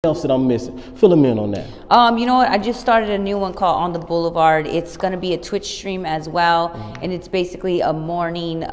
else that I'm missing? Fill them in on that. You know what? I just started a new one called On the Boulevard. It's going to be a Twitch stream as well, and it's basically a morning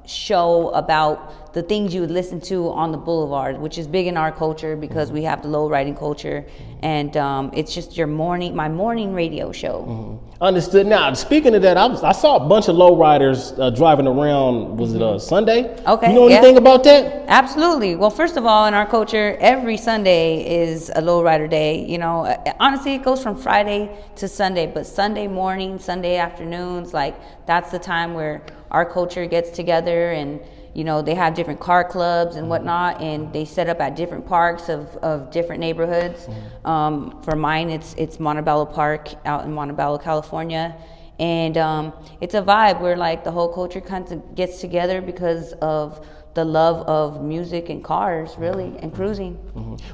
show about the things you would listen to on the boulevard, which is big in our culture because we have the low riding culture, and it's just my morning radio show. Understood. Now, speaking of that, I saw a bunch of low riders driving around. Was it Sunday? Okay. You know anything about that? Absolutely. Well, first of all, in our culture, every Sunday is a low rider day. You know, honestly, it goes from Friday to Sunday, but Sunday morning, Sunday afternoons, like that's the time where our culture gets together, and you know, they have different car clubs and whatnot, and they set up at different parks of different neighborhoods. For mine, it's Montebello Park out in Montebello, California. And it's a vibe where like the whole culture kind of gets together because of the love of music and cars, really, and cruising.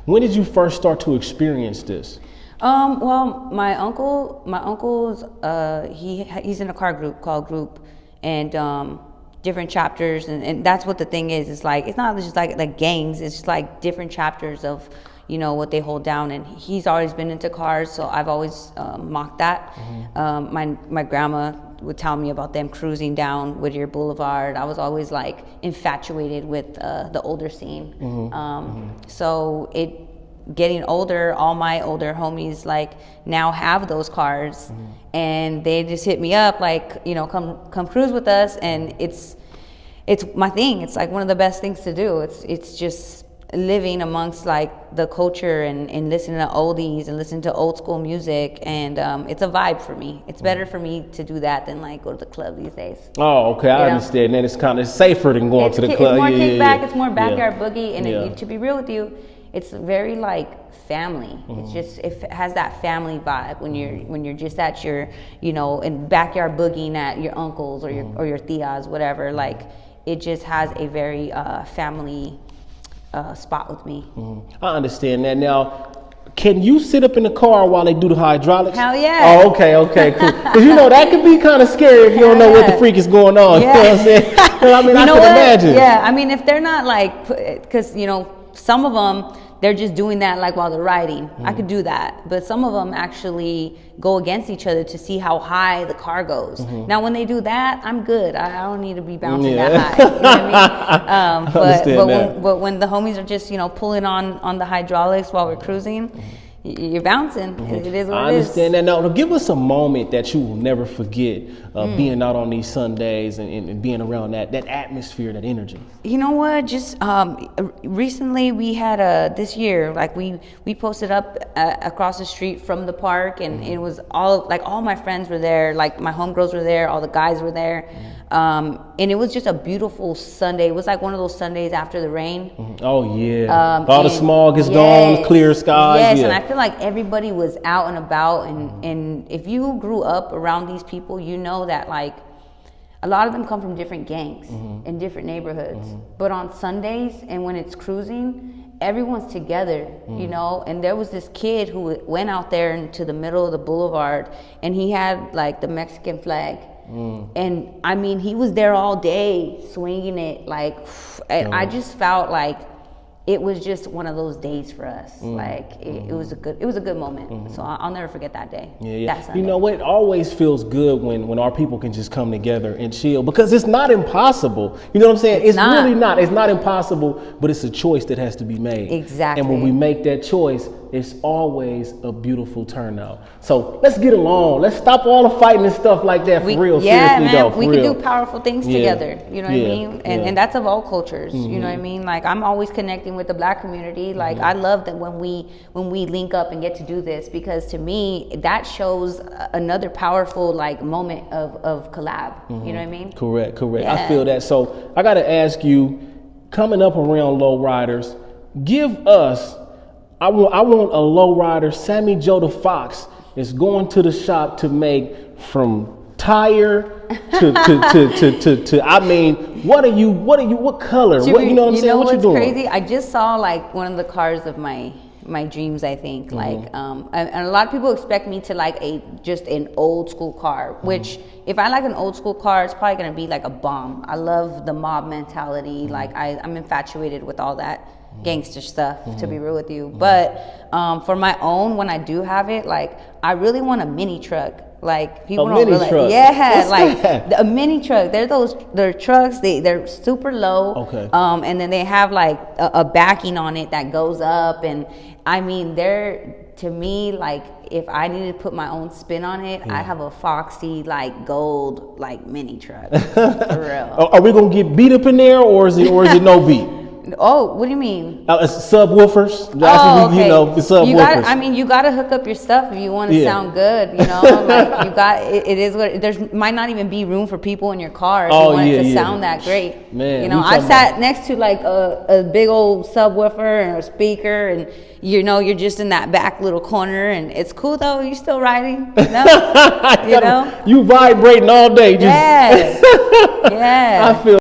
When did you first start to experience this? Well, my uncle's he's in a car group called Group, and different chapters, and that's what the thing is. It's like, it's not just like gangs, it's just like different chapters of, you know, what they hold down. And he's always been into cars, so I've always mocked that. My grandma would tell me about them cruising down Whittier Boulevard. I was always like infatuated with the older scene. So getting older, all my older homies like now have those cars, and they just hit me up like, you know, come cruise with us, and it's my thing. It's like one of the best things to do. It's just living amongst like the culture and listening to oldies and listening to old school music, and it's a vibe for me. It's better for me to do that than like go to the club these days. Oh, okay, I understand. And it's kind of safer than going to the club. It's more kickback. It's more backyard boogie, and to be real with you, it's very like family. It's just, it has that family vibe when you're just at your, you know, in backyard boogieing at your uncles or your tias, whatever. Like it just has a very family spot with me. I understand that. Now, can you sit up in the car while they do the hydraulics? Hell yeah. Oh, okay, cool. Because you know that can be kind of scary if you don't know what the freak is going on. Yeah. You know what I'm saying? I mean, I can imagine. Yeah, I mean, if they're not like, because you know, some of them, they're just doing that like while they're riding. I could do that. But some of them actually go against each other to see how high the car goes. Now, when they do that, I'm good. I don't need to be bouncing that high. You know what I mean? But when the homies are just, you know, pulling on the hydraulics while we're cruising, you're bouncing. It is what it is. I understand that. Now, give us a moment that you will never forget being out on these Sundays and being around that atmosphere, that energy. You know what? Just recently we had this year, like we posted up across the street from the park, and it was all my friends were there, like my homegirls were there, all the guys were there. And it was just a beautiful Sunday. It was like one of those Sundays after the rain. Oh yeah. All the smog is gone, clear skies. Yes, and I feel like everybody was out and about, and if you grew up around these people, you know that like a lot of them come from different gangs in different neighborhoods. But on Sundays and when it's cruising, everyone's together, you know. And there was this kid who went out there into the middle of the boulevard, and he had like the Mexican flag. And I mean, he was there all day swinging it, like, and I just felt like it was just one of those days for us. Like it was a good moment. So I'll never forget that day. Yeah. You know what? It always feels good when our people can just come together and chill, because it's not impossible. You know what I'm saying? It's really not. It's not impossible, but it's a choice that has to be made. Exactly. And when we make that choice, it's always a beautiful turnout. So let's get along. Let's stop all the fighting and stuff like that for real. Yeah, seriously, man. though, We can do powerful things together. You know what I mean? And that's of all cultures. You know what I mean? Like I'm always connecting with the Black community. Like I love that when we link up and get to do this, because to me that shows another powerful like moment of collab. You know what I mean? Correct. Yeah. I feel that. So I got to ask you, coming up around lowriders, give us. I want a lowrider. Sammy Jo The Fox is going to the shop to make from tire to I mean, what color? You know what I'm saying? What you doing? Crazy? I just saw like one of the cars of my dreams, I think. Like and a lot of people expect me to like just an old school car, which if I like an old school car, it's probably gonna be like a bomb. I love the mob mentality. Like I'm infatuated with all that. gangster stuff, to be real with you. But for my own, when I do have it, like, I really want a mini truck. Like, people don't realize. Truck. Yeah, What's like that? a mini truck. They're trucks. They're super low. Okay. And then they have like a backing on it that goes up, and I mean, to me, like, if I needed to put my own spin on it, I have a Foxy, like, gold, like, mini truck. For real. Are we gonna get beat up in there, or is it no beat? Oh, what do you mean? Subwoofers. Oh, okay. You know, subwoofers. You gotta hook up your stuff if you want to sound good. You know, like, you got it is what there's might not even be room for people in your car if you want it to sound that great. Man, you know, I sat next to like a big old subwoofer and a speaker, and you know, you're just in that back little corner, and it's cool though. You still riding? No, you know, you vibrating all day. Just yeah, yeah. I feel.